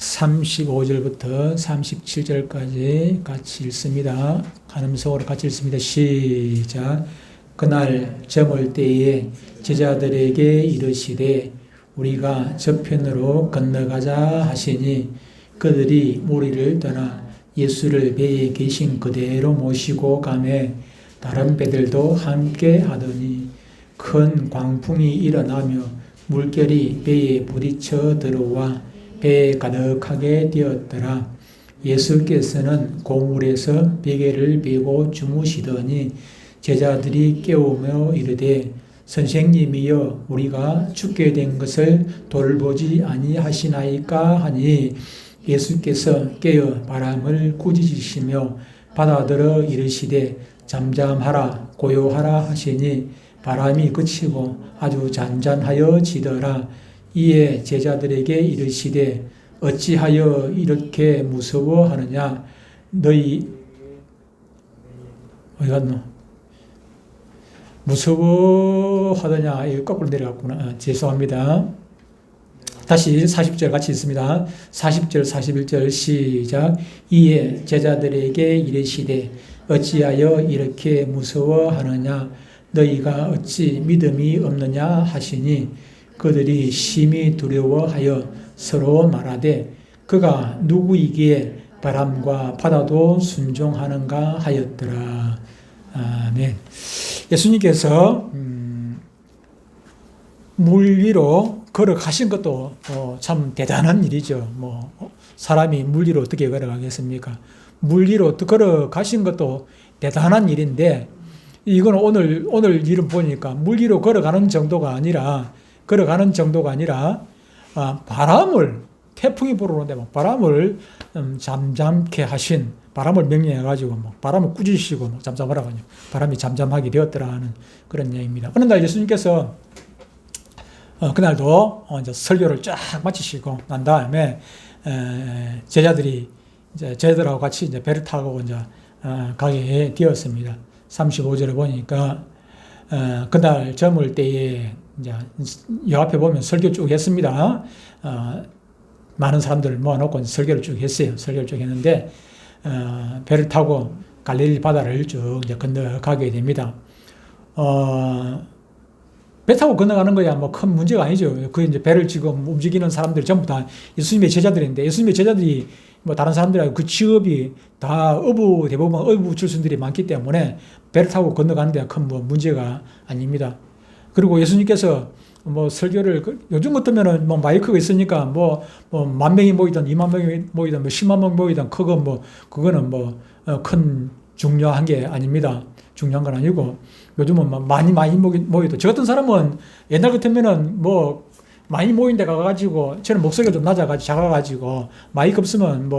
35절부터 37절까지 같이 읽습니다. 간음성으로 같이 읽습니다. 시작. 그날 저물 때에 제자들에게 이르시되 우리가 저편으로 건너가자 하시니 그들이 무리를 떠나 예수를 배에 계신 그대로 모시고 가매 다른 배들도 함께 하더니 큰 광풍이 일어나며 물결이 배에 부딪혀 들어와 배에 가득하게 되었더라. 예수께서는 고물에서 베개를 베고 주무시더니 제자들이 깨우며 이르되 선생님이여 우리가 죽게 된 것을 돌보지 아니하시나이까 하니 예수께서 깨어 바람을 꾸짖으시며 바다들어 이르시되 잠잠하라 고요하라 하시니 바람이 그치고 아주 잔잔하여 지더라. 이에 제자들에게 이르시되 어찌하여 이렇게 무서워하느냐 너희 어디 갔노? 무서워하더냐 이거 거꾸로 내려갔구나. 죄송합니다. 다시 40절 같이 있습니다. 40절 41절 시작. 이에 제자들에게 이르시되 어찌하여 이렇게 무서워하느냐 너희가 어찌 믿음이 없느냐 하시니 그들이 심히 두려워하여 서로 말하되 그가 누구이기에 바람과 바다도 순종하는가 하였더라. 아멘. 예수님께서 물 위로 걸어가신 것도 참 대단한 일이죠. 사람이 물 위로 어떻게 걸어가겠습니까? 물 위로 걸어가신 것도 대단한 일인데 이건 오늘 일은 보니까 물 위로 걸어가는 정도가 아니라 바람을 태풍이 불어오는데 바람을 잠잠케 하신 바람을 명령해가지고 바람을 꾸짖으시고 잠잠하라고 하죠. 바람이 잠잠하게 되었더라 하는 그런 이야기입니다. 어느 날 예수님께서 그날도 이제 설교를 쫙 마치시고 난 다음에 제자들하고 같이 이제 배를 타고 이제 가게 되었습니다. 35절에 보니까 그날 저물 때에 이제 여 앞에 보면 설교 쭉 했습니다. 많은 사람들을 모아놓고 설교를 쭉 했어요. 설교를 쭉 했는데 배를 타고 갈릴리 바다를 쭉 이제 건너가게 됩니다. 배 타고 건너가는 거야 큰 문제가 아니죠. 그 이제 배를 지금 움직이는 사람들이 전부 다 예수님의 제자들인데 예수님의 제자들이 다른 사람들하고 그 직업이 다 대부분 어부 출신들이 많기 때문에 배를 타고 건너가는 데 큰 문제가 아닙니다. 그리고 예수님께서 설교를 요즘 같으면은 마이크가 있으니까 10,000명이 모이든 20,000명이 모이든 100,000명 모이든 그거는 큰 중요한 게 아닙니다. 중요한 건 아니고 요즘은 많이 모이도 저 같은 사람은 옛날 같으면은 많이 모인 데 가가지고 저는 목소리가 좀 낮아가지고 작아가지고 마이크 없으면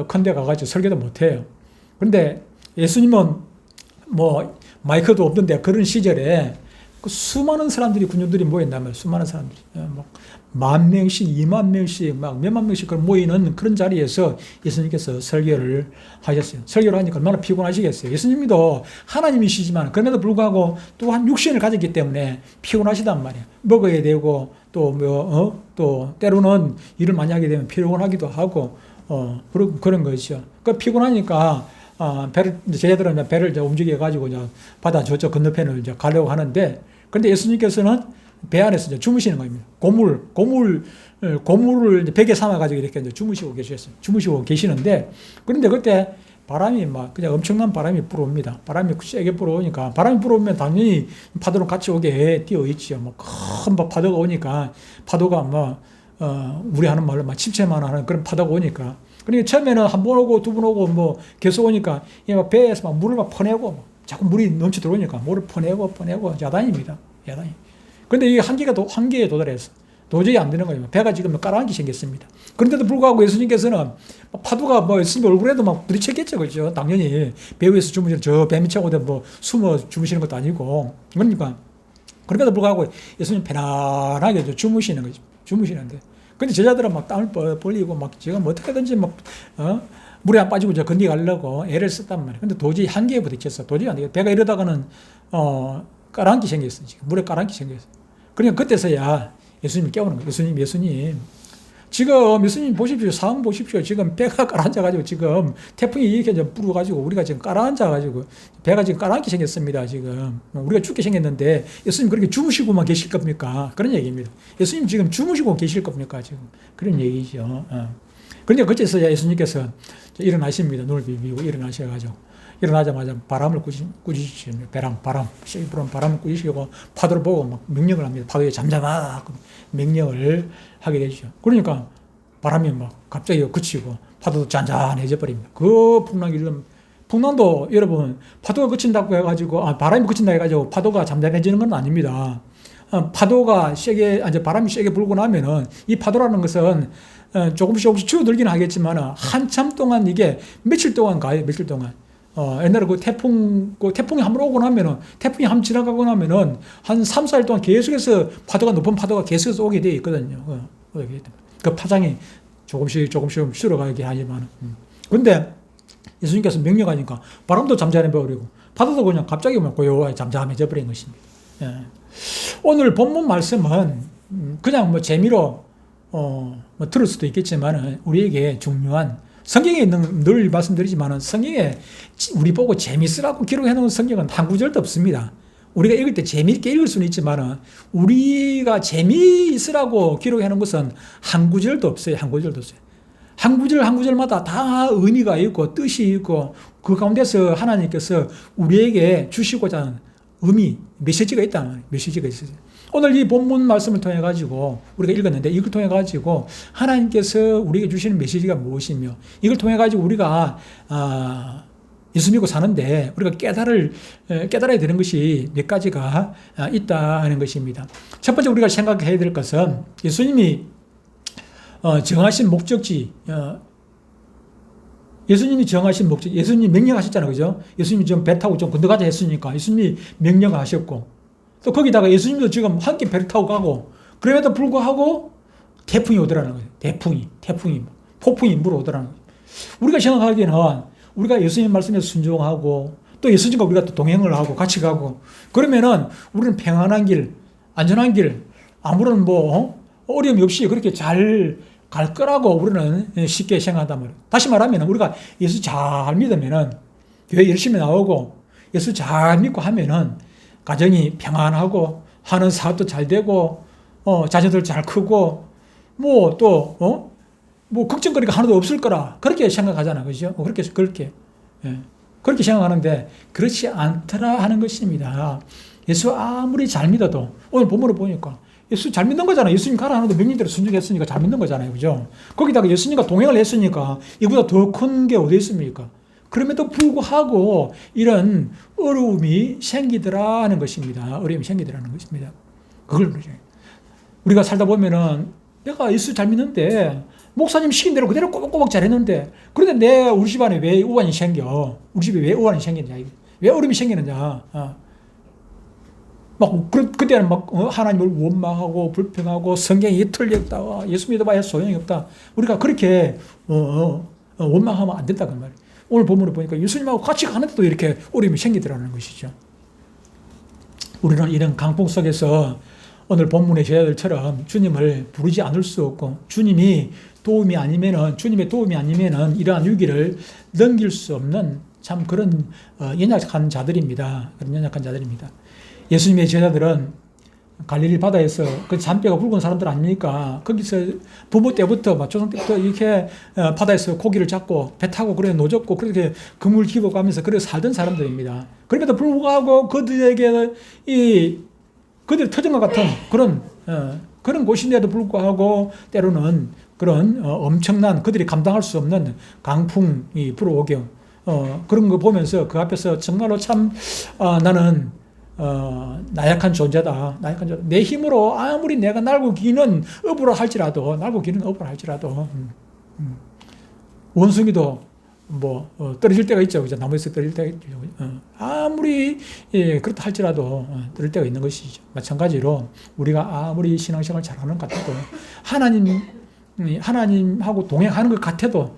큰 데 가가지고 설교도 못해요. 그런데 예수님은 마이크도 없는데 그런 시절에 수많은 사람들이 군중들이 모인다면 수많은 사람들이 10,000명씩 20,000명씩 몇만 명씩 모이는 그런 자리에서 예수님께서 설교를 하셨어요. 설교를 하니까 얼마나 피곤하시겠어요. 예수님도 하나님이시지만 그럼에도 불구하고 또한 육신을 가졌기 때문에 피곤하시단 말이에요. 먹어야 되고 또 때로는 일을 많이 하게 되면 피곤하기도 하고 그런 것이죠. 피곤하니까 제자들은 배를 움직여 가지고 바다 저쪽 건너편을 가려고 하는데 그런데 예수님께서는 배 안에서 주무시는 겁니다. 고물을 베개 삼아 가지고 이렇게 주무시고 계셨어요. 주무시고 계시는데 그런데 그때 바람이 그냥 엄청난 바람이 불어옵니다. 바람이 세게 불어오니까 바람이 불어오면 당연히 파도로 같이 오게 되어 있지요. 큰 파도가 오니까 파도가 우리 하는 말로 침체만 하는 그런 파도가 오니까 그러니까 처음에는 한 번 오고 두 번 오고 계속 오니까 배에서 물을 퍼내고 자꾸 물이 넘쳐 들어오니까 물을 퍼내고 야단입니다. 야단이. 근데 이게 한계에 도달해서 도저히 안 되는 거예요. 배가 지금 깔아앉기 생겼습니다. 그런데도 불구하고 예수님께서는 파도가 예수님 얼굴에도 부딪혔겠죠. 그렇죠? 당연히 배 위에서 주무시는 저 배 밑에 숨어 주무시는 것도 아니고 그러니까 그럼에도 불구하고 예수님 편안하게 주무시는 거죠. 주무시는데 근데 제자들은 땀을 벌리고 지금 어떻게든지 물에 안 빠지고 건너가려고 애를 썼단 말이에요. 근데 도저히 한계에 부딪혔어. 도저히 안 되겠다. 배가 이러다가는 깔아앉기 생겼어. 지금 물에 깔아앉기 생겼어. 그러니까 그때서야 예수님이 깨우는 거예요. 예수님 지금 예수님 보십시오. 상황 보십시오. 지금 배가 가라앉아가지고 지금 태풍이 이렇게 좀 불어가지고 우리가 지금 가라앉아가지고 배가 지금 가라앉게 생겼습니다. 지금 우리가 죽게 생겼는데 예수님 그렇게 주무시고만 계실 겁니까? 그런 얘기입니다. 예수님 지금 주무시고 계실 겁니까? 지금 그런 얘기죠. 그러니까 그제서 예수님께서 일어나십니다. 눈을 비비고 일어나셔가지고 일어나자마자 바람을 꾸짖으시며 바람, 세게 불어온 바람을 꾸짖으시고 파도를 보고 막 명령을 합니다. 파도에 잠잠하 명령을 하게 되죠. 그러니까 바람이 막 갑자기 그치고 파도도 잔잔해져 버립니다. 그 풍랑도 여러분 파도가 그친다고 해가지고 바람이 그친다 해가지고 파도가 잠잠해지는 건 아닙니다. 파도가 세게 이제 바람이 세게 불고 나면은 이 파도라는 것은 조금씩 줄어들기는 하겠지만 한참 동안 이게 며칠 동안 가요. 며칠 동안. 옛날에 그 태풍이 한번 오고 나면은, 태풍이 한번 지나가고 나면은, 한 3, 4일 동안 계속해서 높은 파도가 계속해서 오게 되어 있거든요. 그 파장이 조금씩 줄어가게 하지만. 근데 예수님께서 명령하니까 바람도 잠잠해 버리고, 파도도 그냥 갑자기 고요하게 잠잠해져 버린 것입니다. 예. 오늘 본문 말씀은 그냥 재미로, 들을 수도 있겠지만, 우리에게 중요한 성경에 있는 늘 말씀드리지만 성경에 우리 보고 재미있으라고 기록해 놓은 성경은 한 구절도 없습니다. 우리가 읽을 때 재미있게 읽을 수는 있지만 우리가 재미있으라고 기록해 놓은 것은 한 구절도 없어요. 한 구절도 없어요. 한 구절마다 다 의미가 있고 뜻이 있고 그 가운데서 하나님께서 우리에게 주시고자 하는 의미, 메시지가 있다는 말이에요. 메시지가 있어요. 오늘 이 본문 말씀을 통해 가지고 우리가 읽었는데 이걸 통해 가지고 하나님께서 우리에게 주시는 메시지가 무엇이며 이걸 통해 가지고 우리가 예수 믿고 사는데 우리가 깨달아야 되는 것이 몇 가지가 있다 하는 것입니다. 첫 번째 우리가 생각해야 될 것은 예수님이 정하신 목적지, 예수님이 명령하셨잖아요. 그죠? 예수님이 좀 배 타고 좀 건너가자 했으니까 예수님이 명령하셨고 또 거기다가 예수님도 지금 함께 배를 타고 가고 그럼에도 불구하고 태풍이 오더라는 거예요. 폭풍이 물어오더라는 거예요. 우리가 생각하기에는 우리가 예수님 말씀에 순종하고 또 예수님과 우리가 또 동행을 하고 같이 가고 그러면은 우리는 평안한 길, 안전한 길, 아무런 어려움이 없이 그렇게 잘 갈 거라고 우리는 쉽게 생각한단 말이에요. 다시 말하면 우리가 예수 잘 믿으면은 교회 열심히 나오고 예수 잘 믿고 하면은 가정이 평안하고 하는 사업도 잘 되고 자녀들 잘 크고 걱정거리가 하나도 없을 거라 그렇게 생각하잖아. 그죠? 그렇게 생각하는데 그렇지 않더라 하는 것입니다. 예수 아무리 잘 믿어도 오늘 본문을 보니까 예수 잘 믿는 거잖아요. 예수님 가라 하는데 명령대로 순종했으니까 잘 믿는 거잖아요. 그죠? 거기다가 예수님과 동행을 했으니까 이보다 더 큰 게 어디 있습니까? 그럼에도 불구하고 이런 어려움이 생기더라 하는 것입니다. 어려움이 생기더라는 것입니다. 그걸 우리가 살다 보면은 내가 예수 잘 믿는데 목사님 시킨 대로 그대로 꼬박꼬박 잘했는데 그런데 우리 집안에 왜 우환이 생겨? 우리 집에 왜 우환이 생기느냐? 왜 어려움이 생기느냐? 그때는 하나님을 원망하고 불평하고 성경이 틀렸다. 예수 믿어봐야 소용이 없다. 우리가 그렇게 원망하면 안 된다 그 말이에요. 오늘 본문을 보니까 예수님하고 같이 가는데도 이렇게 어려움이 생기더라는 것이죠. 우리는 이런 강풍 속에서 오늘 본문의 제자들처럼 주님을 부르지 않을 수 없고 주님의 도움이 아니면은 이러한 위기를 넘길 수 없는 참 그런 연약한 자들입니다. 예수님의 제자들은 갈릴리 바다에서 그 잔뼈가 굵은 사람들 아닙니까? 거기서 부모 때부터 조상 때부터 이렇게 바다에서 고기를 잡고 배 타고 그래 노졌고 그렇게 그물 기어가면서 그래 살던 사람들입니다. 그럼에도 불구하고 그들에게 그들 터진 것 같은 그런 곳인데도 불구하고 때로는 그런 엄청난 그들이 감당할 수 없는 강풍이 불어오게 그런 거 보면서 그 앞에서 정말로 참 나는 나약한 존재다. 내 힘으로 아무리 내가 날고 기는 업으로 할지라도 원숭이도 떨어질 때가 있죠. 그죠? 나무에서 떨어질 때가 있죠. 아무리 그렇다 할지라도 떨어질 때가 있는 것이죠. 마찬가지로 우리가 아무리 신앙생활 잘하는 것 같아도 하나님하고 동행하는 것 같아도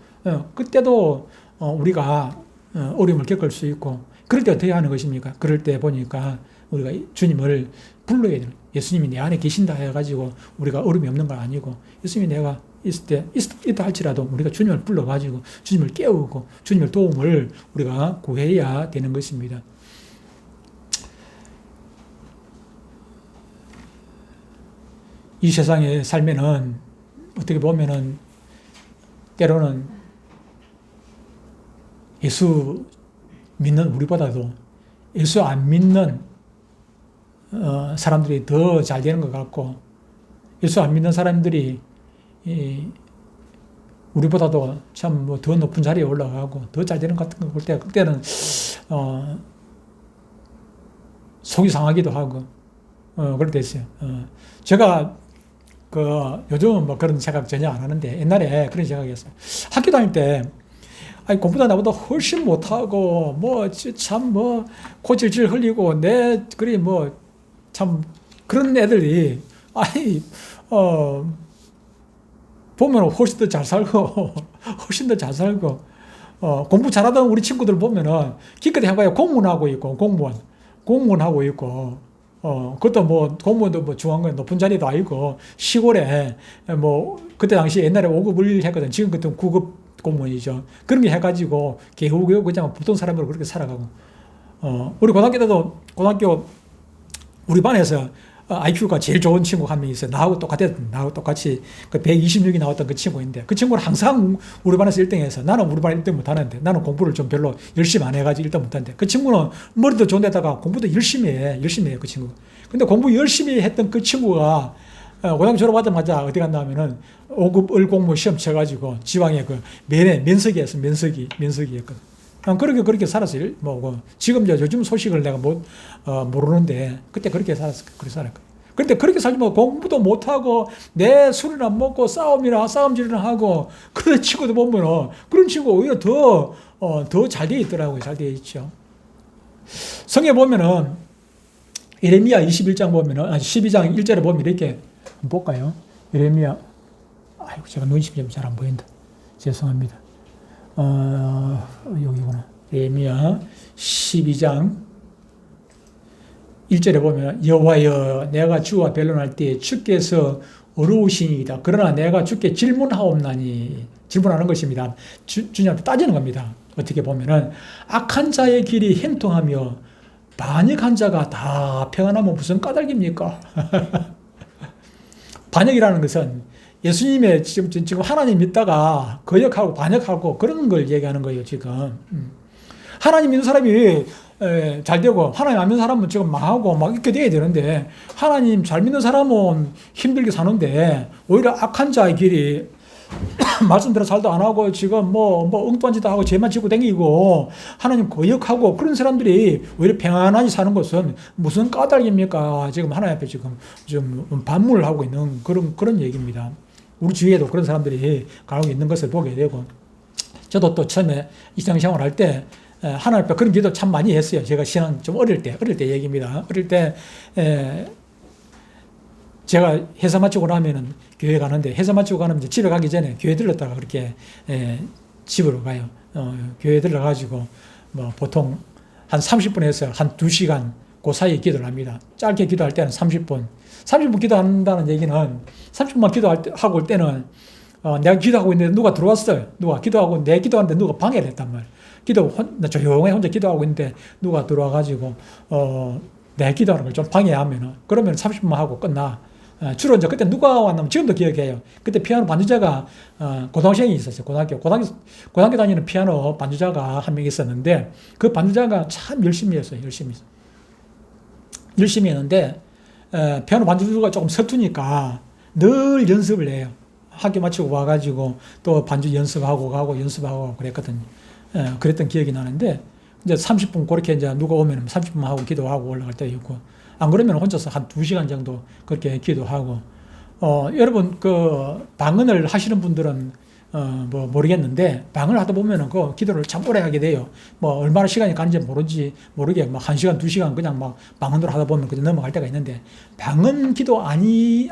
그때도 우리가 어려움을 겪을 수 있고 그럴 때 어떻게 하는 것입니까? 그럴 때 보니까 우리가 주님을 불러야 돼요. 예수님이 내 안에 계신다 해가지고 우리가 어려움이 없는 건 아니고 예수님이 내가 있다 할지라도 우리가 주님을 불러가지고 주님을 깨우고 주님의 도움을 우리가 구해야 되는 것입니다. 이 세상에 살면은 어떻게 보면은 때로는 예수 믿는 우리보다도 예수 안 믿는 사람들이 더 잘 되는 것 같고, 예수 안 믿는 사람들이 우리보다도 참 뭐 더 높은 자리에 올라가고 더 잘 되는 것 같은 거 볼 때, 그때는 속이 상하기도 하고 그럴 때 있어요. 제가 요즘은 뭐 그런 생각 전혀 안 하는데 옛날에 그런 생각이었어요. 학교 다닐 때 아니 공부도 나보다 훨씬 못하고 뭐 참 뭐 코질질 흘리고 그리 뭐 참 그런 애들이 아니 보면 훨씬 더 잘 살고 훨씬 더 잘 살고 공부 잘하던 우리 친구들 보면은 기껏 해봐야 공무원하고 있고 공무원하고 있고 그것도 뭐 공무원도 뭐 중앙에 높은 자리도 아니고 시골에 뭐 그때 당시 옛날에 5급을 했거든. 지금 그때 9급 공무원이죠. 그런 게 해가지고 개우개우 그냥 보통 사람으로 그렇게 살아가고 우리 고등학교 때도 우리 반에서 IQ가 제일 좋은 친구 한 명 있어요. 나하고 똑같이 그 126이 나왔던 그 친구인데 그 친구는 항상 우리 반에서 1등해서 나는 우리 반 1등 못하는데 나는 공부를 좀 별로 열심히 안 해가지고 1등 못하는데 그 친구는 머리도 좋은 데다가 공부도 열심히 해요 그 친구. 근데 공부 열심히 했던 그 친구가 고등학교 졸업하자마자 어디 갔나 하면은 5급 을공무 시험 쳐가지고 지방에 그 면석이었어. 면석이었거든. 그렇게 살았어요. 지금 요즘 소식을 내가 모르는데, 그때 그렇게 살았거든. 근데 그렇게 살면 공부도 못하고, 내 술이나 먹고 싸움질이나 하고, 그런 친구들 보면은, 그런 친구가 오히려 더 잘 돼 있더라고요. 잘 돼 있죠. 성에 보면은, 예레미야 21장 보면은, 12장 1절에 보면 이렇게, 볼까요? 예레미야, 아이고, 제가 눈이 좀 잘 안 보인다. 죄송합니다. 여기구나. 예레미야 12장 1절에 보면 여호와여 내가 주와 변론할 때 주께서 어려우시니이다. 그러나 내가 주께 질문하는 것입니다. 주님한테 따지는 겁니다. 어떻게 보면은 악한 자의 길이 행통하며 반역한 자가 다 평안하면 무슨 까닭입니까? 반역이라는 것은 예수님의 지금 하나님 믿다가 거역하고 반역하고 그런 걸 얘기하는 거예요, 지금. 하나님 믿는 사람이 잘 되고 하나님 안 믿는 사람은 지금 망하고 막 이렇게 돼야 되는데 하나님 잘 믿는 사람은 힘들게 사는데 오히려 악한 자의 길이 말씀대로 살도 안 하고 지금 뭐 엉뚱한 짓도 하고 죄만 짓고 다니고 하나님 거역하고 그런 사람들이 오히려 평안하게 사는 것은 무슨 까닭입니까? 지금 하나님 앞에 지금 좀 반문을 하고 있는 그런 얘기입니다. 우리 주위에도 그런 사람들이 가고 있는 것을 보게 되고, 저도 또 처음에 이 신앙생활 할 때 하나님 앞에 그런 기도 참 많이 했어요. 제가 신앙 좀 어릴 때 얘기입니다. 어릴 때 제가 회사 마치고 나면은 교회 가는데, 회사 마치고 가면 이제 집에 가기 전에 교회 들렀다가 그렇게 집으로 가요. 교회 들러가지고 뭐 보통 한 30분에서 한 2시간 그 사이에 기도를 합니다. 짧게 기도할 때는 30분 기도한다는 얘기는 30분만 기도하고 올 때는 내가 기도하고 있는데 누가 들어왔어요. 기도하고 내 기도하는데 누가 방해를 했단 말이에요. 나 조용히 혼자 기도하고 있는데 누가 들어와가지고 내 기도하는 걸 좀 방해하면은 그러면 30분만 하고 끝나. 주로 이제 그때 누가 왔냐면 지금도 기억해요. 그때 피아노 반주자가 고등학생이 있었어요. 고등학교 다니는 피아노 반주자가 한 명 있었는데 그 반주자가 참 열심히 했어요. 열심히 했는데 피아노 반주가 조금 서투니까 늘 연습을 해요. 학교 마치고 와가지고 또 반주 연습하고 그랬거든요. 그랬던 기억이 나는데 이제 30분 그렇게 이제 누가 오면 30분 하고 기도하고 올라갈 때도 있고, 안 그러면 혼자서 한 2시간 정도 그렇게 기도하고, 여러분 방언을 하시는 분들은 뭐 모르겠는데 방언을 하다 보면은 그 기도를 참 오래 하게 돼요. 뭐 얼마나 시간이 가는지 모르게 막 1시간, 2시간 그냥 막 방언으로 하다 보면 그냥 넘어갈 때가 있는데, 방언 기도 아니면서도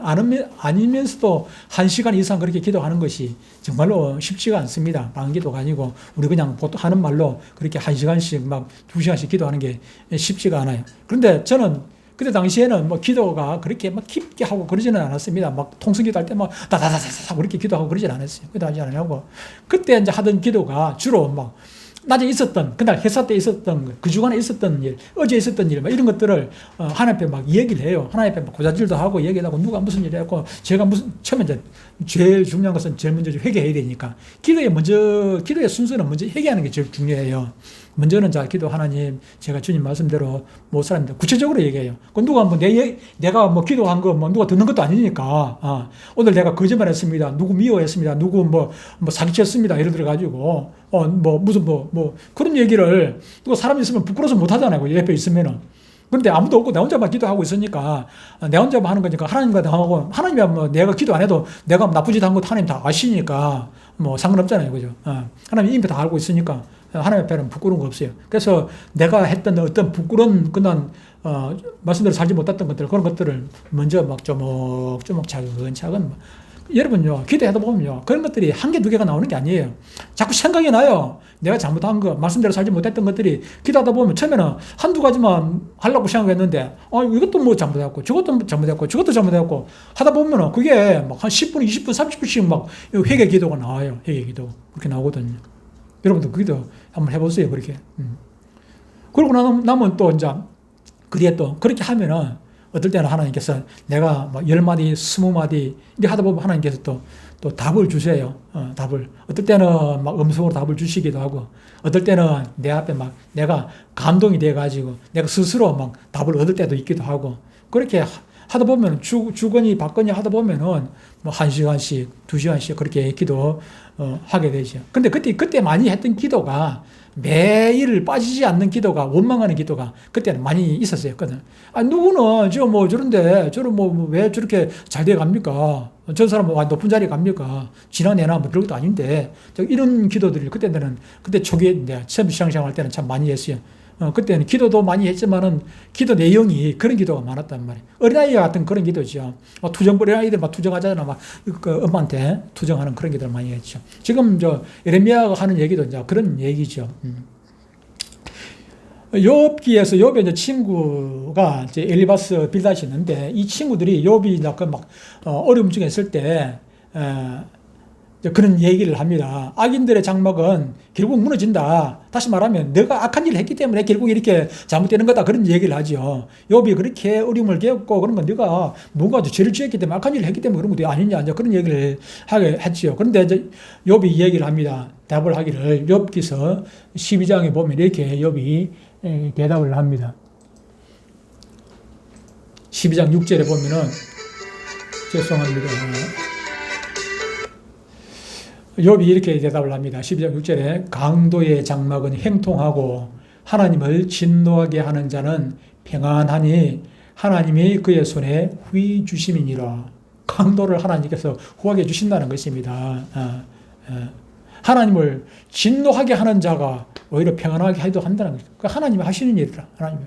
1시간 이상 그렇게 기도하는 것이 정말로 쉽지가 않습니다. 방언 기도가 아니고 우리 그냥 보통 하는 말로 그렇게 1시간씩 막 2시간씩 기도하는 게 쉽지가 않아요. 그런데 저는 그때 당시에는 뭐 기도가 그렇게 막 깊게 하고 그러지는 않았습니다. 막 통성기도 할 때 막 다다다다다 그렇게 기도하고 그러지는 않았어요. 그때 하지 않냐고. 그때 이제 하던 기도가 주로 막 낮에 있었던, 그날 회사 때 있었던, 그 주간에 있었던 일, 어제 있었던 일, 막 이런 것들을 하나님 앞에 막 얘기를 해요. 하나님 앞에 막 고자질도 하고 얘기를 하고 누가 무슨 일을 했고, 제가 무슨, 처음에 이제 제일 중요한 것은 제일 먼저 회개해야 되니까. 기도의 순서는 먼저 회개하는 게 제일 중요해요. 먼저는 자, 기도 하나님, 제가 주님 말씀대로 못 살았는데, 구체적으로 얘기해요. 그 누가 뭐 내가 뭐 기도한 거 뭐 누가 듣는 것도 아니니까, 오늘 내가 거짓말 했습니다. 누구 미워했습니다. 누구 뭐 사기쳤습니다. 예를 들어가지고, 무슨 그런 얘기를, 누가 사람이 있으면 부끄러워서 못 하잖아요. 옆에 있으면은. 그런데 아무도 없고 내 혼자만 기도하고 있으니까, 내 혼자만 하는 거니까 하나님과 당하고, 하나님이 뭐 내가 기도 안 해도 내가 나쁜 짓 한 것도 하나님 다 아시니까, 뭐 상관없잖아요. 그죠? 하나님 이미 다 알고 있으니까. 하나님 앞에는 부끄러운 거 없어요. 그래서 내가 했던 어떤 부끄러운 그런 말씀대로 살지 못했던 것들, 그런 것들을 먼저 막 조목조목 차근차근 여러분요, 기도하다 보면요, 그런 것들이 한 개, 두 개가 나오는 게 아니에요. 자꾸 생각이 나요. 내가 잘못한 거, 말씀대로 살지 못했던 것들이 기도하다 보면 처음에는 한두 가지만 하려고 생각했는데, 이것도 뭐 잘못했고, 저것도 잘못했고, 저것도 잘못했고, 하다 보면은 그게 막 한 10분, 20분, 30분씩 막 회개 기도가 나와요. 회개 기도. 그렇게 나오거든요. 여러분도 그 기도 한번 해보세요. 그렇게. 그러고 나면 또 이제, 그 뒤에 또 그렇게 하면은 어떨 때는 하나님께서 내가 뭐 10마디, 20마디 이렇게 하다 보면 하나님께서 또 답을 주세요. 답을. 어떨 때는 막 음성으로 답을 주시기도 하고, 어떨 때는 내 앞에 막 내가 감동이 돼가지고 내가 스스로 막 답을 얻을 때도 있기도 하고, 그렇게 하다 보면 주거니 받거니 하다 보면은 뭐 1시간씩, 2시간씩 그렇게 기도 하게 되죠. 근데 그때 많이 했던 기도가 매일 빠지지 않는 기도가, 원망하는 기도가 그때는 많이 있었어요. 누구는 저런데 왜 저렇게 잘 돼 갑니까? 저 사람은 높은 자리에 갑니까? 지나내나 뭐 별것도 아닌데, 이런 기도들이 그때 초기에 처음 신앙생활 할 때는 참 많이 했어요. 그때는 기도도 많이 했지만은 기도 내용이 그런 기도가 많았단 말이에요. 어린아이 같은 그런 기도죠. 어린아이들 막 투정하잖아. 그 엄마한테 투정하는 그런 기도를 많이 했죠. 지금 예레미야가 하는 얘기도 이제 그런 얘기죠. 욥기에서 욥의 이제 친구가 이제 엘리바스 빌닷이 있는데, 이 친구들이 욥이 어려움 중에 있을 때, 그런 얘기를 합니다. 악인들의 장막은 결국 무너진다. 다시 말하면 너가 악한 일을 했기 때문에 결국 이렇게 잘못되는 거다. 그런 얘기를 하죠. 욥이 그렇게 어려움을 겪고 그런 건 네가 뭔가 죄를 지었기 때문에, 악한 일을 했기 때문에 그런 것도 아니냐, 그런 얘기를 하게 했죠. 그런데 이제 욥이 얘기를 합니다. 답을 하기를. 욥기서 12장에 보면 이렇게 욥이 대답을 합니다. 12장 6절에 보면은, 죄송합니다. 욥이 이렇게 대답을 합니다. 12장 6절에 강도의 장막은 형통하고 하나님을 진노하게 하는 자는 평안하니 하나님이 그의 손에 후히 주심이니라. 강도를 하나님께서 후하게 주신다는 것입니다. 하나님을 진노하게 하는 자가 오히려 평안하게 해도 한다는 거죠. 하나님이 하시는 일이라. 하나님이.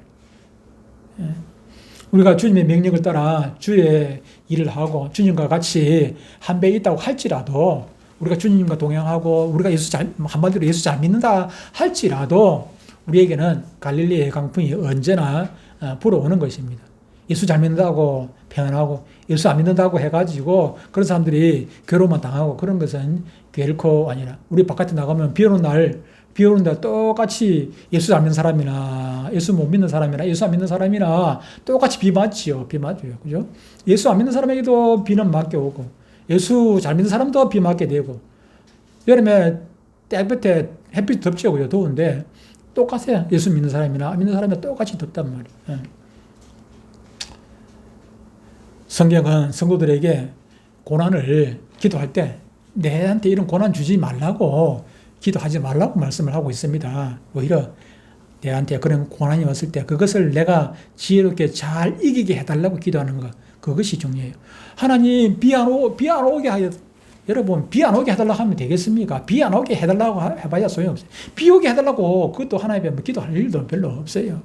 우리가 주님의 명령을 따라 주의 일을 하고 주님과 같이 한 배 있다고 할지라도, 우리가 주님과 동행하고 우리가 한마디로 예수 잘 믿는다 할지라도 우리에게는 갈릴리의 강풍이 언제나 불어오는 것입니다. 예수 잘 믿는다고 평안하고 예수 안 믿는다고 해가지고 그런 사람들이 괴로움만 당하고 그런 것은 결코 아니라, 우리 바깥에 나가면 비 오는 날 똑같이 예수 잘 믿는 사람이나 예수 못 믿는 사람이나 예수 안 믿는 사람이나 똑같이 비 맞지요. 비 맞아요. 그죠? 예수 안 믿는 사람에게도 비는 맞겨오고 예수 잘 믿는 사람도 비 맞게 되고, 여름에 땡볕에 햇빛 덥죠. 그죠? 더운데 똑같아요. 예수 믿는 사람이나 안 믿는 사람이나 똑같이 덥단 말이에요. 성경은 성도들에게 고난을 기도할 때 내한테 이런 고난 주지 말라고, 기도하지 말라고 말씀을 하고 있습니다. 오히려 내한테 그런 고난이 왔을 때 그것을 내가 지혜롭게 잘 이기게 해달라고 기도하는 것, 그것이 중요해요. 하나님 비 안 오게 하여, 여러분 비 안 오게 해달라고 하면 되겠습니까? 비 안 오게 해달라고 해봐야 소용없어요. 비 오게 해달라고 그것도 하나님께 기도할 일도 별로 없어요.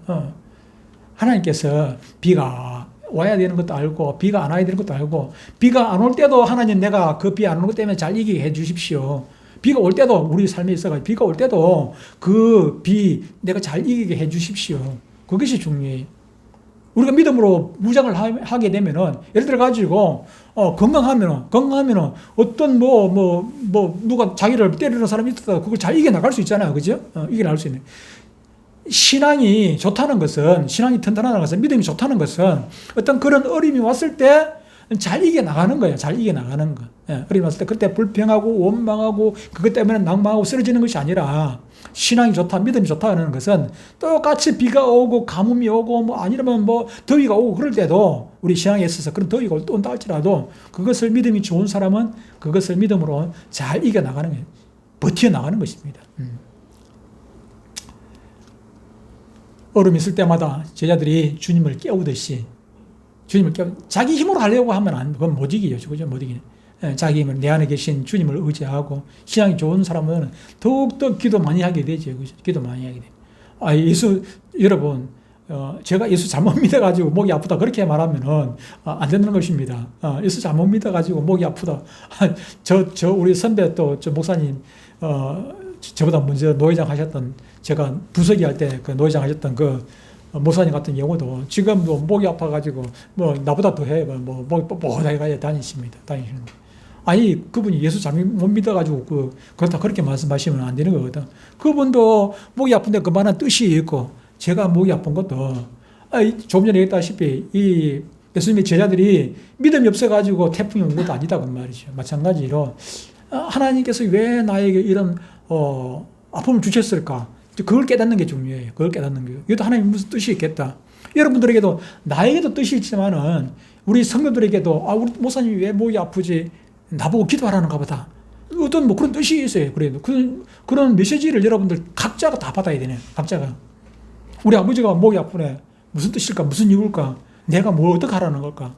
하나님께서 비가 와야 되는 것도 알고 비가 안 와야 되는 것도 알고, 비가 안 올 때도 하나님 내가 그 비 안 오는 것 때문에 잘 이기게 해 주십시오. 비가 올 때도 우리 삶에 있어가지고 비가 올 때도 그 비 내가 잘 이기게 해 주십시오. 그것이 중요해요. 우리가 믿음으로 무장을 하게 되면은, 예를 들어 가지고, 건강하면은 어떤 누가 자기를 때리는 사람이 있다, 그걸 잘 이겨나갈 수 있잖아요. 그죠? 이겨나갈 수 있는. 신앙이 좋다는 것은, 신앙이 튼튼하다는 것은, 믿음이 좋다는 것은 어떤 그런 어려움이 왔을 때 잘 이겨나가는 거예요. 잘 이겨나가는 거. 예, 어려움이 왔을 때 그때 불평하고 원망하고 그것 때문에 낭망하고 쓰러지는 것이 아니라, 신앙이 좋다, 믿음이 좋다는 것은 똑같이 비가 오고 가뭄이 오고 아니면 더위가 오고 그럴 때도 우리 신앙에 있어서 그런 더위가 온다 할지라도 그것을 믿음이 좋은 사람은 그것을 믿음으로 잘 이겨나가는 거예요. 버텨나가는 것입니다. 얼음이 있을 때마다 제자들이 주님을 깨우듯이 자기 힘으로 하려고 하면 그건 못 이기죠. 그죠? 못 이기네. 자기 힘을, 내 안에 계신 주님을 의지하고 신앙이 좋은 사람은 더욱더 기도 많이 하게 되죠. 그죠? 기도 많이 하게 돼요. 여러분, 제가 예수 잘못 믿어가지고 목이 아프다 그렇게 말하면은 안 되는 것입니다. 예수 잘못 믿어가지고 목이 아프다. 우리 선배 또 저 목사님, 저보다 먼저 노회장 하셨던, 제가 부서기 할 때 그 노회장 하셨던 그 목사님 같은 경우도 지금도 목이 아파가지고 나보다 더 해. 목이 뻣뻣하게 다니십니다. 아니, 그분이 예수 잘못 믿어가지고 그렇다 그렇게 말씀하시면 안 되는 거거든. 그분도 목이 아픈데 그만한 뜻이 있고, 제가 목이 아픈 것도, 조금 전에 얘기했다시피 이 예수님의 제자들이 믿음이 없어가지고 태풍이 온 것도 아니다 그 말이죠. 마찬가지로 하나님께서 왜 나에게 이런 아픔을 주셨을까? 그걸 깨닫는 게 중요해요. 그걸 깨닫는 거예요. 이것도 하나님 무슨 뜻이 있겠다. 여러분들에게도, 나에게도 뜻이 있지만은 우리 성도들에게도, 우리 목사님이 왜 목이 아프지? 나보고 기도하라는가 보다. 어떤 그런 뜻이 있어요. 그래도 그런 메시지를 여러분들 각자가 다 받아야 되네. 각자가. 우리 아버지가 목이 아프네. 무슨 뜻일까? 무슨 이유일까? 내가 뭘 어떻게 하라는 걸까?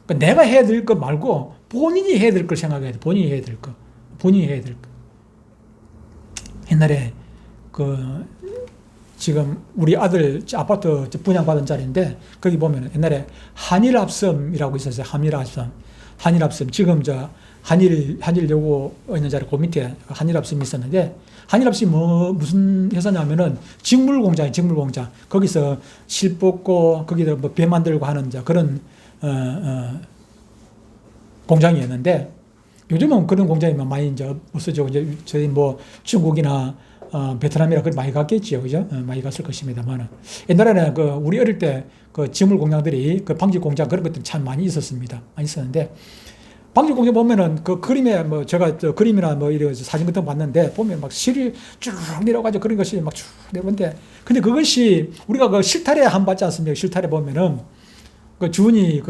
그러니까 내가 해야 될 것 말고 본인이 해야 될 걸 생각해야 돼. 본인이 해야 될 거. 옛날에 지금 우리 아들 아파트 분양받은 자리인데, 거기 보면 옛날에 한일합섬이라고 있었어요. 한일합섬. 지금 한일여고 있는 자리 그 밑에 한일합섬이 있었는데, 한일합섬이 무슨 회사냐면은 직물공장. 거기서 실 뽑고 거기다 배 만들고 하는 그런 공장이었는데, 요즘은 그런 공장이 많이 이제 없어지고, 이제 저희 중국이나 베트남이라 많이 갔겠지요. 그죠? 많이 갔을 것입니다만, 옛날에는 우리 어릴 때 직물 공장들이, 방직 공장 그런 것들이 참 많이 있었습니다. 많이 있었는데, 방직 공장 보면은 그림에 제가 그림이나 이런 사진 같은 거 봤는데, 보면 막 실이 쭉 내려가지고 그런 것이 막 쭉 내려오는데, 근데 그것이 우리가 실타래 한 받지 않습니까? 실타래 보면은 주은이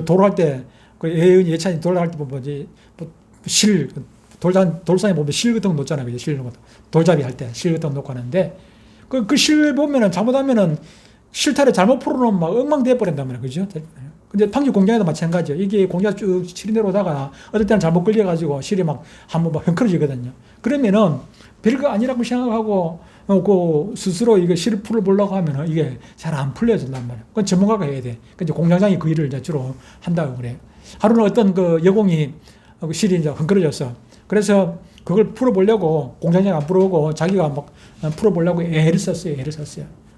도로할 때, 예찬이 도로할 때 보면 돌산에 보면 실 같은 거 놓잖아요. 그죠? 실 같은 거. 돌잡이 할 때 실 같은 거 놓고 하는데, 그 실 보면은 잘못하면은 실타래 잘못 풀어놓으면 막 엉망돼 버린단 말이에요. 그죠? 근데 방직 공장에도 마찬가지예요. 이게 공장 쭉 실이 내려오다가 어떨 때는 잘못 걸려가지고 실이 막 한번 헝클어지거든요. 그러면은 별거 아니라고 생각하고 스스로 이거 실을 풀어보려고 하면은 이게 잘 안 풀려진단 말이에요. 그건 전문가가 해야 돼. 근데 공장장이 그 일을 이제 주로 한다고 그래요. 하루는 어떤 여공이 실이 이제 헝클어졌어. 그래서 그걸 풀어보려고 공장장이 안 풀어오고 자기가 막 풀어보려고 애를 썼어요.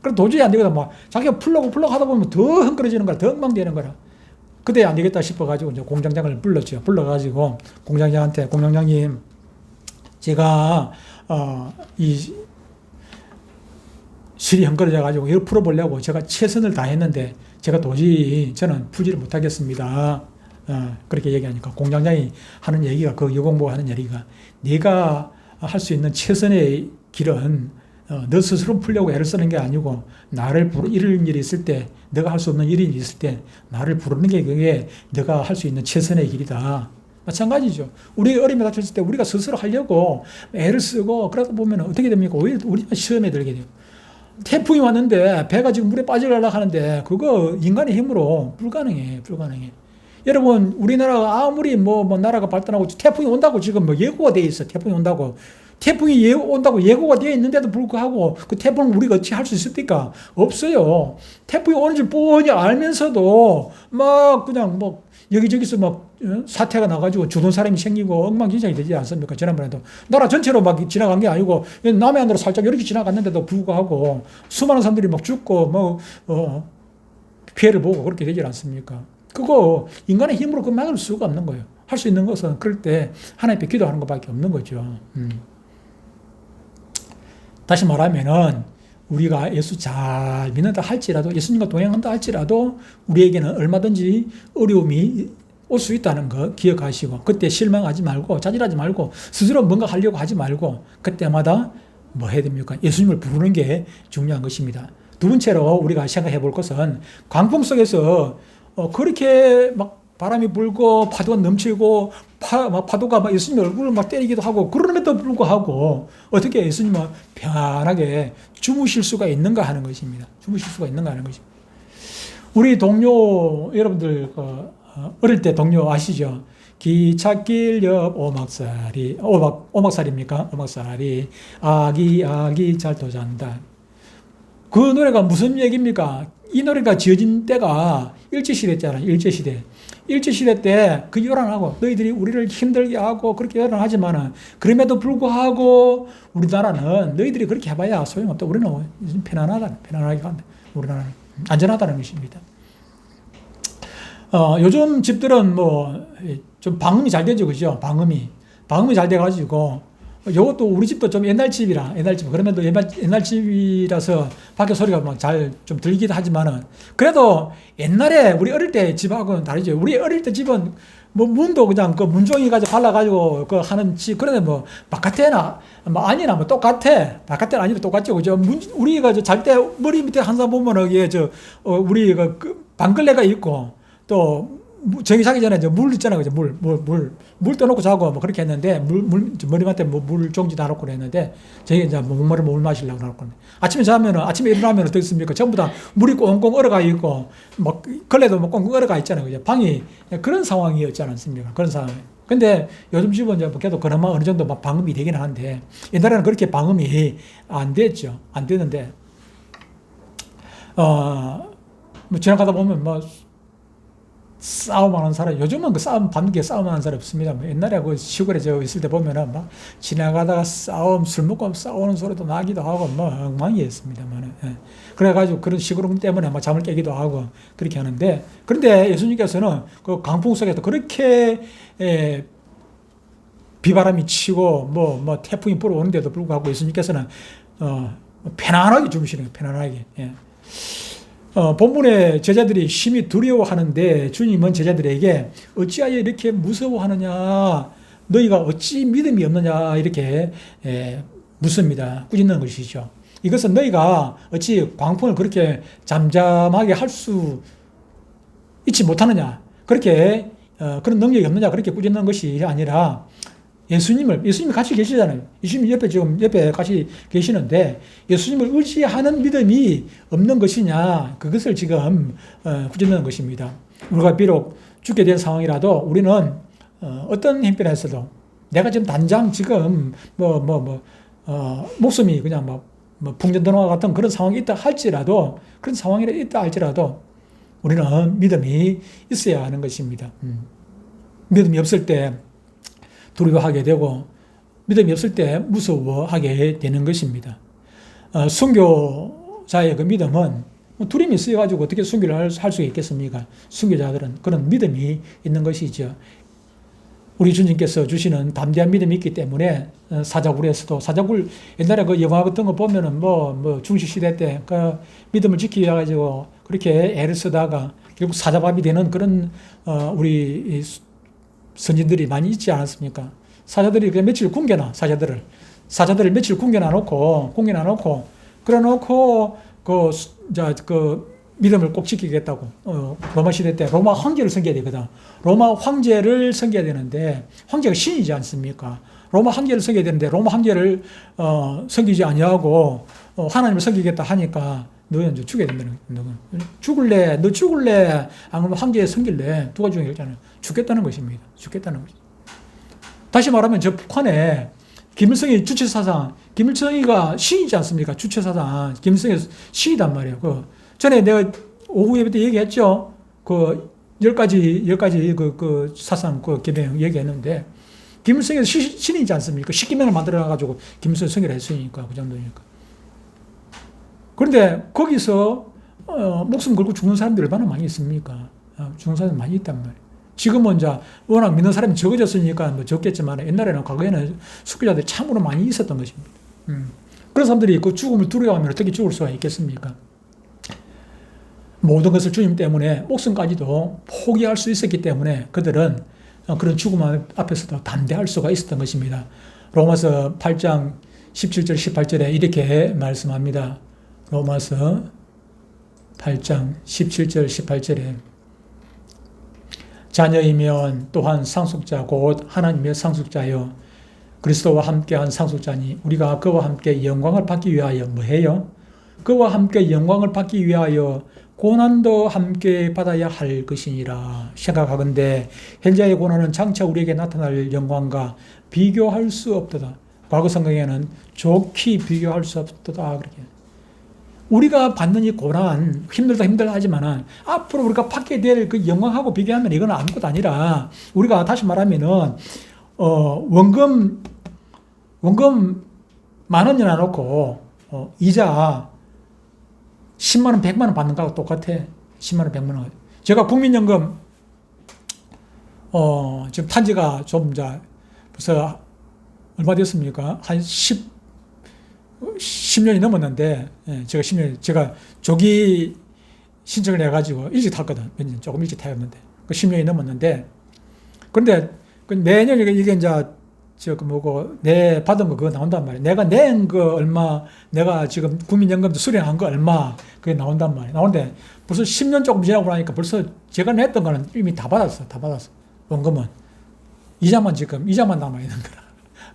그럼 도저히 안 되거든. 자기가 풀려고 하다 보면 더 헝클어지는 거라, 더 엉망되는 거라. 그때 안 되겠다 싶어가지고 이제 공장장을 불렀죠. 불러가지고 공장장한테, 공장장님, 제가 이 실이 헝클어져가지고 이걸 풀어보려고 제가 최선을 다했는데 제가 도저히 저는 풀지를 못하겠습니다. 그렇게 얘기하니까 공장장이 하는 얘기가, 여공보가 하는 얘기가, 네가 할 수 있는 최선의 길은 너 스스로 풀려고 애를 쓰는 게 아니고, 이런 일이 있을 때, 너가 할 수 없는 일이 있을 때 나를 부르는 게 그게 너가 할 수 있는 최선의 길이다. 마찬가지죠. 우리 어려움에 닥쳤을 때 우리가 스스로 하려고 애를 쓰고 그러다 보면 어떻게 됩니까? 오히려 우리가 시험에 들게 돼요. 태풍이 왔는데 배가 지금 물에 빠지려고 하는데 그거 인간의 힘으로 불가능해. 여러분, 우리나라가 아무리 나라가 발전하고 태풍이 온다고 지금 예고가 돼 있어. 태풍이 온다고. 태풍이 온다고 예고가 되어 있는데도 불구하고 그 태풍을 우리가 어찌 할 수 있습니까? 없어요. 태풍이 오는지 뻔히 알면서도 막 그냥 뭐 여기저기서 막 사태가 나가지고 죽은 사람이 생기고 엉망진창이 되지 않습니까? 지난번에도 나라 전체로 막 지나간 게 아니고 남해 안으로 살짝 이렇게 지나갔는데도 불구하고 수많은 사람들이 막 죽고 뭐 피해를 보고 그렇게 되지 않습니까? 그거 인간의 힘으로 그 막을 수가 없는 거예요. 할 수 있는 것은 그럴 때 하나님께 기도하는 것밖에 없는 거죠. 다시 말하면은 우리가 예수 잘 믿는다 할지라도 예수님과 동행한다 할지라도 우리에게는 얼마든지 어려움이 올 수 있다는 거 기억하시고 그때 실망하지 말고 자질하지 말고 스스로 뭔가 하려고 하지 말고 그때마다 뭐 해야 됩니까? 예수님을 부르는 게 중요한 것입니다. 두 번째로 우리가 생각해 볼 것은 광풍 속에서 그렇게 막 바람이 불고 파도가 넘치고 파도가 막 예수님 얼굴을 막 때리기도 하고 그러는데도 불구하고 어떻게 예수님은 편안하게 주무실 수가 있는가 하는 것입니다. 주무실 수가 있는가 하는 것입니다. 우리 동료 여러분들 어릴 때 동료 아시죠? 기찻길 옆 오막살입니까? 오막살이 아기 잘도 잔다. 그 노래가 무슨 얘기입니까? 이 노래가 지어진 때가 일제시대잖아요. 일제시대 때 그 요란하고 너희들이 우리를 힘들게 하고 그렇게 요란하지만은 그럼에도 불구하고 우리나라는 너희들이 그렇게 해봐야 소용없다. 우리는 편안하게 간다. 우리나라는 안전하다는 것입니다. 요즘 집들은 뭐 좀 방음이 잘 되죠, 그죠? 방음이 잘 돼가지고 요것도 우리 집도 좀 옛날 집 그러면도 옛날 집이라서 밖에 소리가 막 잘 좀 들리기도 하지만은 그래도 옛날에 우리 어릴 때 집하고는 다르죠. 우리 어릴 때 집은 뭐 문도 그냥 그 문종이 가지고 발라가지고 그 하는 집 그런데 뭐 바깥에나 뭐 아니나 뭐 똑같아. 바깥에는 아니도 똑같죠, 그죠? 우리가 잘 때 머리 밑에 항상 보면은 이게 우리 그 방걸레가 있고 또 저기 자기 전에 물 있잖아, 그죠? 물 떠놓고 자고 뭐 그렇게 했는데 머리맡에 뭐 물 종지 다 놓고 그랬는데 저희 이제 목마르면 물 마시려고 그러고 아침에 일어나면 어떻습니까? 전부 다 물이 꽁꽁 얼어가 있고 뭐 걸레도 뭐 꽁꽁 얼어가 있잖아요, 그죠? 방이 그런 상황이었지 않습니까? 그런 상황. 근데 요즘 집은 이제 그래도 그나마 어느 정도 막 방음이 되긴 하는데 옛날에는 그렇게 방음이 안 됐죠. 안 되는데 뭐 지나가다 보면 뭐 싸움하는 사람, 요즘은 그 밤늦게 싸움하는 사람 없습니다. 뭐 옛날에 그 시골에 있을 때 보면은 막 지나가다가 술 먹고 싸우는 소리도 나기도 하고 뭐 엉망이었습니다만. 예. 그래가지고 그런 시끄러움 때문에 막 잠을 깨기도 하고 그렇게 하는데 그런데 예수님께서는 그 강풍 속에서 그렇게 비바람이 치고 뭐 태풍이 불어오는데도 불구하고 예수님께서는 편안하게 주무시는 거예요. 편안하게. 예. 본문에 제자들이 심히 두려워하는데 주님은 제자들에게 어찌하여 이렇게 무서워하느냐 너희가 어찌 믿음이 없느냐 이렇게 묻습니다. 꾸짖는 것이죠. 이것은 너희가 어찌 광풍을 그렇게 잠잠하게 할 수 있지 못하느냐 그렇게 그런 능력이 없느냐 그렇게 꾸짖는 것이 아니라 예수님이 같이 계시잖아요. 예수님 옆에 같이 계시는데 예수님을 의지하는 믿음이 없는 것이냐 그것을 지금 꾸짖는 것입니다. 우리가 비록 죽게 된 상황이라도 우리는 어떤 형편에서도 내가 지금 단장 지금 목숨이 그냥 뭐 풍전등화 같은 그런 상황이 있다 할지라도 그런 상황이 있다 할지라도 우리는 믿음이 있어야 하는 것입니다. 믿음이 없을 때 두려워하게 되고 믿음이 없을 때 무서워하게 되는 것입니다. 순교자의 그 믿음은 두려움이 있어가지고 어떻게 순교를 할 수 있겠습니까? 순교자들은 그런 믿음이 있는 것이죠. 우리 주님께서 주시는 담대한 믿음이 있기 때문에 사자굴에서도 사자굴 옛날에 그 영화 같은 거 보면은 뭐 중시시대 때 그 믿음을 지키기 위해 가지고 그렇게 애를 쓰다가 결국 사자밥이 되는 그런 우리 선진들이 많이 있지 않았습니까? 사자들이 그냥 며칠 굶겨놔, 사자들을 며칠 굶겨놔 놓고, 그 믿음을 꼭 지키겠다고, 로마 시대 때 로마 황제를 섬겨야 되거든. 로마 황제를 섬겨야 되는데, 황제가 신이지 않습니까? 로마 황제를 섬겨야 되는데, 로마 황제를, 섬기지 아니하고, 하나님을 섬기겠다 하니까, 너는 이제 죽여야 된다는 거야. 너 죽을래? 안 그러면 황제 섬길래? 두 가지 중에 있잖아요. 죽겠다는 것입니다. 다시 말하면 저 북한에 김일성이 주체사상, 김일성이가 시인이지 않습니까? 주체사상, 김일성이 시이단 말이에요. 전에 내가 오후 예배 때 얘기했죠. 10가지 사상, 개명 얘기했는데, 김일성이 신이지 않습니까? 십기명을 만들어가지고 김일성이 성의를 했으니까, 그 정도니까. 그런데 거기서, 목숨 걸고 죽는 사람들이 얼마나 많이 있습니까? 죽는 사람이 많이 있단 말이에요. 지금은 이제 워낙 믿는 사람이 적어졌으니까 뭐 적겠지만 옛날에는 과거에는 순교자들이 참으로 많이 있었던 것입니다. 그런 사람들이 그 죽음을 두려워하면 어떻게 죽을 수가 있겠습니까? 모든 것을 주님 때문에 목숨까지도 포기할 수 있었기 때문에 그들은 그런 죽음 앞에서도 담대할 수가 있었던 것입니다. 로마서 8장 17절 18절에 이렇게 말씀합니다. 로마서 8장 17절 18절에 자녀이면 또한 상속자 곧 하나님의 상속자여 그리스도와 함께한 상속자니 우리가 그와 함께 영광을 받기 위하여 뭐해요? 그와 함께 영광을 받기 위하여 고난도 함께 받아야 할 것이니라. 생각하건대 현재의 고난은 장차 우리에게 나타날 영광과 비교할 수 없도다. 과거 성경에는 좋게 비교할 수 없도다 그렇게. 우리가 받는 이 고난 힘들다 하지만은 앞으로 우리가 받게 될 그 영광하고 비교하면 이건 아무것도 아니라 우리가 다시 말하면은 원금 10,000원 내놓고 이자 10만 원, 100만 원 받는 거하고 똑같아. 10만 원, 100만 원. 제가 국민연금 지금 탄지가 좀 벌써 얼마 됐습니까? 한 10년이 넘었는데, 제가 조기 신청을 해가지고 일찍 탔거든. 몇 년, 조금 일찍 타였는데. 10년이 넘었는데, 그런데 매년 이게 이제, 내 받은 거 그거 나온단 말이야. 내가 낸 거 얼마, 내가 지금 국민연금도 수령한 거 얼마, 그게 나온단 말이야. 나오는데 벌써 10년 조금 지나고 나니까 벌써 제가 냈던 거는 이미 다 받았어. 원금은. 이자만 남아있는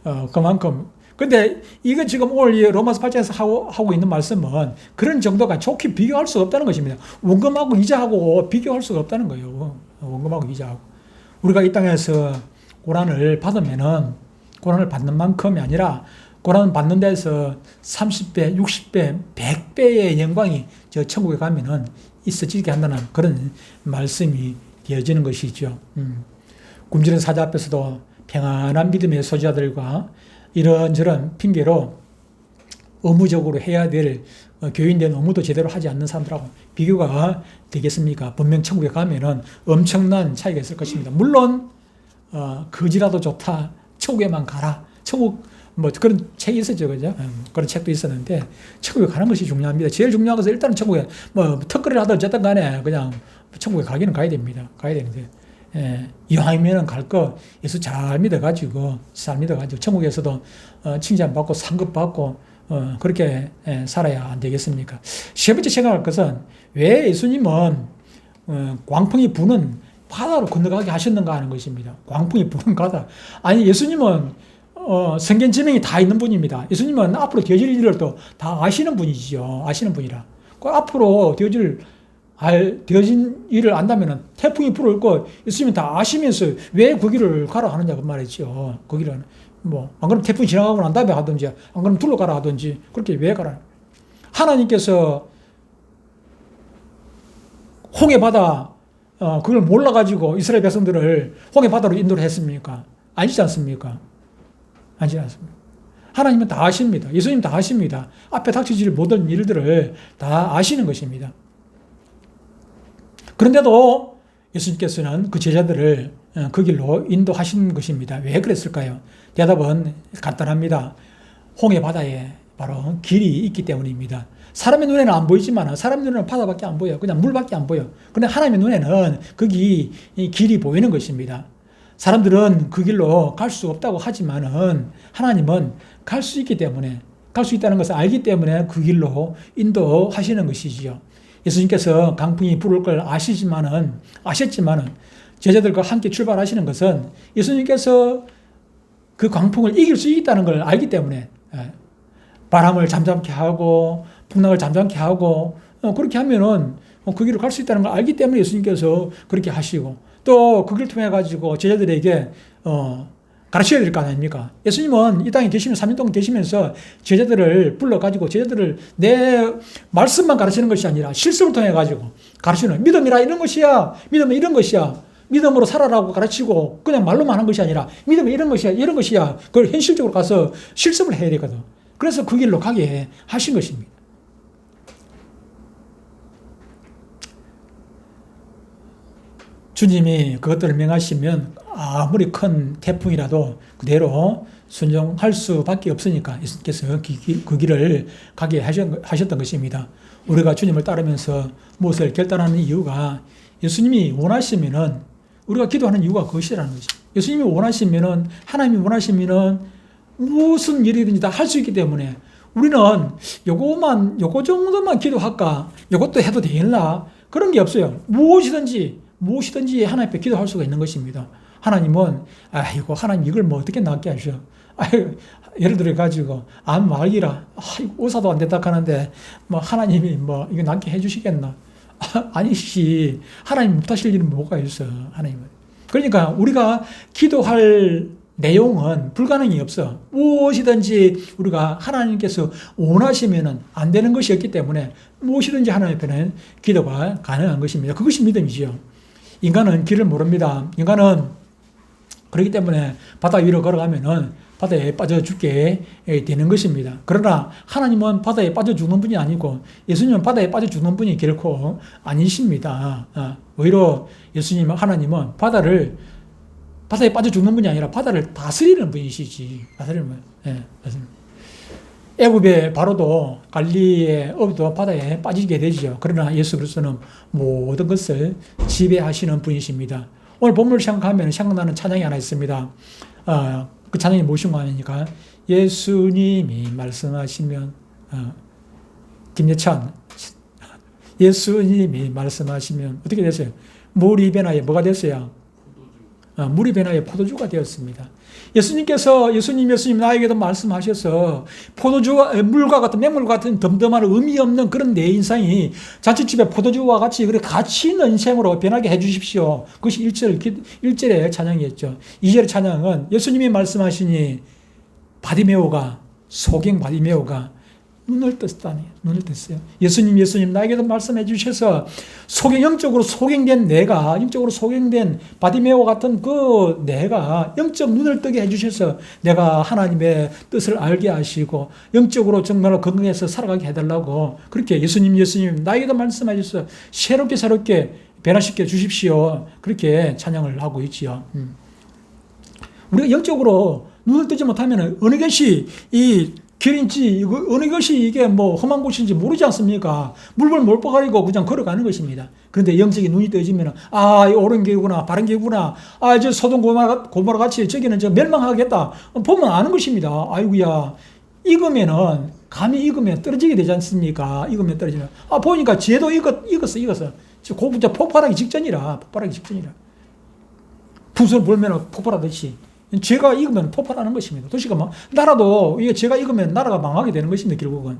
거라. 그만큼. 근데 이거 지금 오늘 로마서 8장에서 하고 있는 말씀은 그런 정도가 좋게 비교할 수가 없다는 것입니다. 원금하고 이자하고 비교할 수가 없다는 거예요. 원금하고 이자하고. 우리가 이 땅에서 고난을 받는 만큼이 아니라 고난 받는 데서 30배, 60배, 100배의 영광이 저 천국에 가면은 있어지게 한다는 그런 말씀이 되어지는 것이죠. 굶주린 사자 앞에서도 평안한 믿음의 소지자들과 이런저런 핑계로 의무적으로 해야 될 교인된 의무도 제대로 하지 않는 사람들하고 비교가 되겠습니까? 분명 천국에 가면은 엄청난 차이가 있을 것입니다. 물론 거지라도 좋다. 천국에만 가라. 천국 뭐 그런 책이 있었죠, 그죠? 그런 책도 있었는데 천국에 가는 것이 중요합니다. 제일 중요한 것은 일단은 천국에 뭐 턱걸이를 하든 어쨌든 간에 그냥 천국에 가기는 가야 됩니다. 가야 되는데 이왕이면은 갈 거 예수 잘 믿어가지고 천국에서도 칭찬받고 상급받고 그렇게 살아야 안 되겠습니까? 세 번째 생각할 것은 왜 예수님은 광풍이 부는 바다로 건너가게 하셨는가 하는 것입니다. 광풍이 부는 바다. 아니 예수님은 성경 지명이 다 있는 분입니다. 예수님은 앞으로 되어질 일을 또 다 아시는 분이지요. 아시는 분이라. 그 앞으로 되어진 일을 안다면 태풍이 불어올 거 예수님은 다 아시면서 왜 거기를 가라 하느냐 그 말이죠. 거기를 안 그러면 태풍이 지나가고 난 다음에 하든지 안 그러면 둘러 가라 하든지 그렇게 왜 가라. 하나님께서 홍해 바다 그걸 몰라가지고 이스라엘 백성들을 홍해 바다로 인도를 했습니까? 아니지 않습니까? 아니지 않습니까? 하나님은 다 아십니다. 예수님 다 아십니다. 앞에 닥쳐질 모든 일들을 다 아시는 것입니다. 그런데도 예수님께서는 그 제자들을 그 길로 인도하신 것입니다. 왜 그랬을까요? 대답은 간단합니다. 홍해 바다에 바로 길이 있기 때문입니다. 사람의 눈에는 안 보이지만 사람의 눈에는 바다밖에 안 보여요. 그냥 물밖에 안 보여. 그런데 하나님의 눈에는 거기 길이 보이는 것입니다. 사람들은 그 길로 갈 수 없다고 하지만은 하나님은 갈 수 있기 때문에 갈 수 있다는 것을 알기 때문에 그 길로 인도하시는 것이지요. 예수님께서 강풍이 불을 걸 아셨지만은 제자들과 함께 출발하시는 것은 예수님께서 그 광풍을 이길 수 있다는 걸 알기 때문에 바람을 잠잠케 하고 풍랑을 잠잠케 하고 그렇게 하면은 그 길을 갈 수 있다는 걸 알기 때문에 예수님께서 그렇게 하시고 또 그 길을 통해 가지고 제자들에게 가르쳐야 될 거 아닙니까? 예수님은 이 땅에 계시면 3년 동안 계시면서 제자들을 불러가지고 제자들을 내 말씀만 가르치는 것이 아니라 실습을 통해 가지고 가르치는 믿음이라 이런 것이야. 믿음은 이런 것이야. 믿음으로 살아라고 가르치고 그냥 말로만 하는 것이 아니라 믿음은 이런 것이야. 이런 것이야. 그걸 현실적으로 가서 실습을 해야 되거든. 그래서 그 길로 가게 하신 것입니다. 주님이 그것들을 명하시면 아무리 큰 태풍이라도 그대로 순종할 수밖에 없으니까 예수님께서 그 길을 가게 하셨던 것입니다. 우리가 주님을 따르면서 무엇을 결단하는 이유가 예수님이 원하시면은 우리가 기도하는 이유가 그것이라는 거죠. 예수님이 원하시면은 하나님이 원하시면은 무슨 일이든지 다 할 수 있기 때문에 우리는 요거 정도만 기도할까? 요것도 해도 되겠나? 그런 게 없어요. 무엇이든지 하나님 앞에 기도할 수가 있는 것입니다. 하나님은 아이고 하나님 이걸 뭐 어떻게 낫게 하셔? 예를 들어 가지고 암 말기라 의사도 안 됐다 하는데 뭐 하나님이 뭐 이거 낫게 해주시겠나? 아니시 하나님 못하실 일은 뭐가 있어 하나님은. 그러니까 우리가 기도할 내용은 불가능이 없어. 무엇이든지 우리가 하나님께서 원하시면은 안 되는 것이 없기 때문에 무엇이든지 하나님 앞에는 기도가 가능한 것입니다. 그것이 믿음이지요. 인간은 길을 모릅니다. 인간은 그렇기 때문에 바다 위로 걸어가면은 바다에 빠져 죽게 되는 것입니다. 그러나 하나님은 바다에 빠져 죽는 분이 아니고 예수님은 바다에 빠져 죽는 분이 결코 아니십니다. 오히려 예수님, 하나님은 바다에 빠져 죽는 분이 아니라 바다를 다스리는 분이시지. 다스리는 분. 예, 맞습니다. 애굽의 바로도 갈리의 어부도 바다에 빠지게 되죠. 그러나 예수 그리스도는 모든 것을 지배하시는 분이십니다. 오늘 본문을 생각하면 생각나는 찬양이 하나 있습니다. 그 찬양이 무엇인가 하니까 예수님이 말씀하시면 김예찬 예수님이 말씀하시면 어떻게 됐어요? 물이 변하여 뭐가 됐어요? 물이 변하여 포도주가 되었습니다. 예수님 나에게도 말씀하셔서 포도주와 물과 같은 맹물과 같은 덤덤한 의미 없는 그런 내 인생이 잔치집에 포도주와 같이 그래 가치 있는 인생으로 변하게 해주십시오. 그것이 1절의 찬양이었죠. 2절의 찬양은 예수님이 말씀하시니 소경 바디메오가 눈을 떴다니, 눈을 떴어요. 예수님, 나에게도 말씀해 주셔서 영적으로 소경된 바디메오 같은 그 내가 영적 눈을 뜨게 해 주셔서 내가 하나님의 뜻을 알게 하시고 영적으로 정말 건강해서 살아가게 해달라고 그렇게 예수님, 나에게도 말씀해 주셔서 새롭게 변화시켜 주십시오. 그렇게 찬양을 하고 있지요. 우리가 영적으로 눈을 뜨지 못하면 어느 것이 이 길인지 어느 것이 이게 뭐 험한 곳인지 모르지 않습니까? 물불 몰빵가리고 그냥 걸어가는 것입니다. 그런데 영적인 눈이 떠지면 이 옳은 길구나 바른 길구나 저 소돔 고모라 같이 저기는 저 멸망하겠다 보면 아는 것입니다. 아이고야 익으면은 감이 익으면 떨어지게 되지 않습니까? 익으면 떨어지면 보니까 쟤도 익었어. 고부터 폭발하기 직전이라 풍선을 불면 폭발하듯이 죄가 익으면 폭발하는 것입니다. 도시가 나라도 이게 죄가 익으면 나라가 망하게 되는 것입니다. 결국은.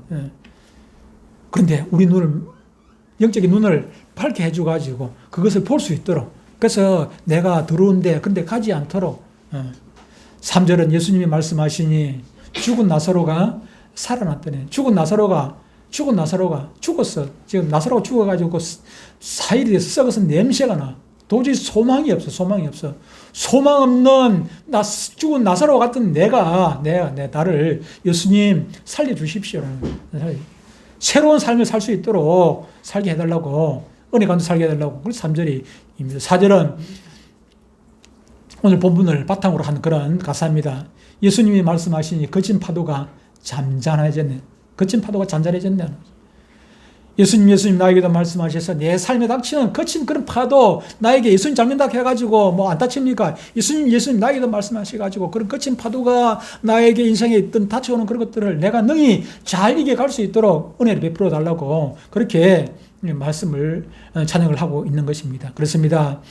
그런데 우리 영적인 눈을 밝게 해줘가지고 그것을 볼 수 있도록. 그래서 내가 들어온데 그런데 가지 않도록. 3절은 예수님이 말씀하시니 죽은 나사로가 살아났더니 죽은 나사로가 죽었어. 지금 나사로가 죽어가지고 4일이 돼서 썩어서 냄새가 나. 도저히 소망이 없어. 소망 없는 죽은 나사로 같은 나를 예수님 살려주십시오. 새로운 삶을 살 수 있도록 살게 해달라고, 은혜 가운데 살게 해달라고. 그래서 3절입니다. 4절은 오늘 본문을 바탕으로 한 그런 가사입니다. 예수님이 말씀하시니 거친 파도가 잔잔해졌네. 예수님 나에게도 말씀하셔서 내 삶에 닥치는 거친 그런 파도 나에게 예수님 잡는다 해가지고 안 다칩니까? 예수님 나에게도 말씀하셔가지고 그런 거친 파도가 나에게 인생에 있던 닥쳐오는 그런 것들을 내가 능히 잘 이겨갈 수 있도록 은혜를 베풀어 달라고 그렇게 말씀을 찬양을 하고 있는 것입니다. 그렇습니다.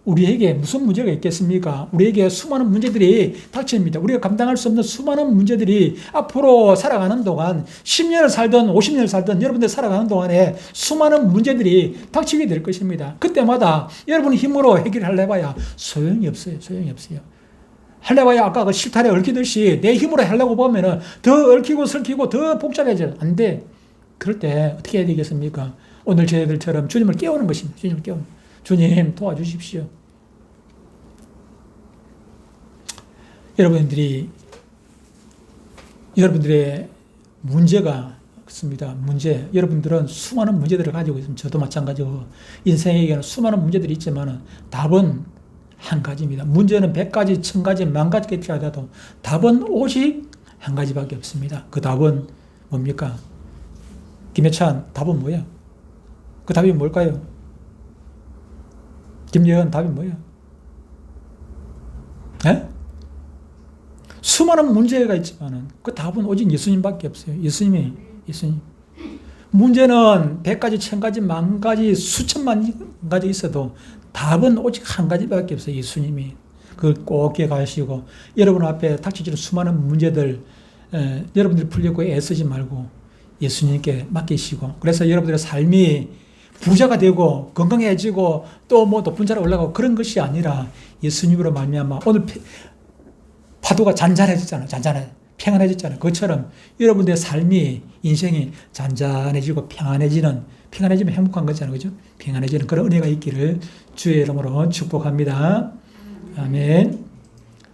우리에게 무슨 문제가 있겠습니까? 우리에게 수많은 문제들이 닥칩니다. 우리가 감당할 수 없는 수많은 문제들이 앞으로 살아가는 동안 10년을 살든 50년을 살든 여러분들 살아가는 동안에 수많은 문제들이 닥치게 될 것입니다. 그때마다 여러분의 힘으로 해결하려 해봐야 소용이 없어요. 하려봐야 아까 그 실타래 얽히듯이 내 힘으로 하려고 보면은 더 얽히고 설키고 더 복잡해져. 안 돼. 그럴 때 어떻게 해야 되겠습니까? 오늘 저희들처럼 주님을 깨우는 것입니다. 주님을 깨우는. 주님 도와주십시오. 여러분들의 문제가 있습니다. 여러분들은 수많은 문제들을 가지고 있습니다. 저도 마찬가지고 인생에게는 수많은 문제들이 있지만 답은 한 가지입니다. 문제는 100가지, 1000가지, 10,000가지 필요하다도 답은 오직 한 가지밖에 없습니다. 그 답은 뭡니까? 김혜찬, 답은 뭐야? 그 답이 뭘까요? 김예은, 답이 뭐야? 에? 수많은 문제가 있지만 그 답은 오직 예수님밖에 없어요. 예수님. 문제는 100가지, 1000가지, 10,000가지, 수천만 가지 있어도 답은 오직 한 가지밖에 없어요. 예수님이. 그걸 꼭 기억하시고 여러분 앞에 닥쳐지는 수많은 문제들 여러분들이 풀려고 애쓰지 말고 예수님께 맡기시고 그래서 여러분들의 삶이 부자가 되고 건강해지고 또 뭐 높은 자리에 올라가고 그런 것이 아니라 예수님으로 말미암아 오늘 파도가 잔잔해졌잖아요. 평안해졌잖아요. 그것처럼 여러분들의 삶이 인생이 잔잔해지고 평안해지면 행복한 거잖아요. 그죠? 평안해지는 그런 은혜가 있기를 주의 이름으로 축복합니다. 아멘.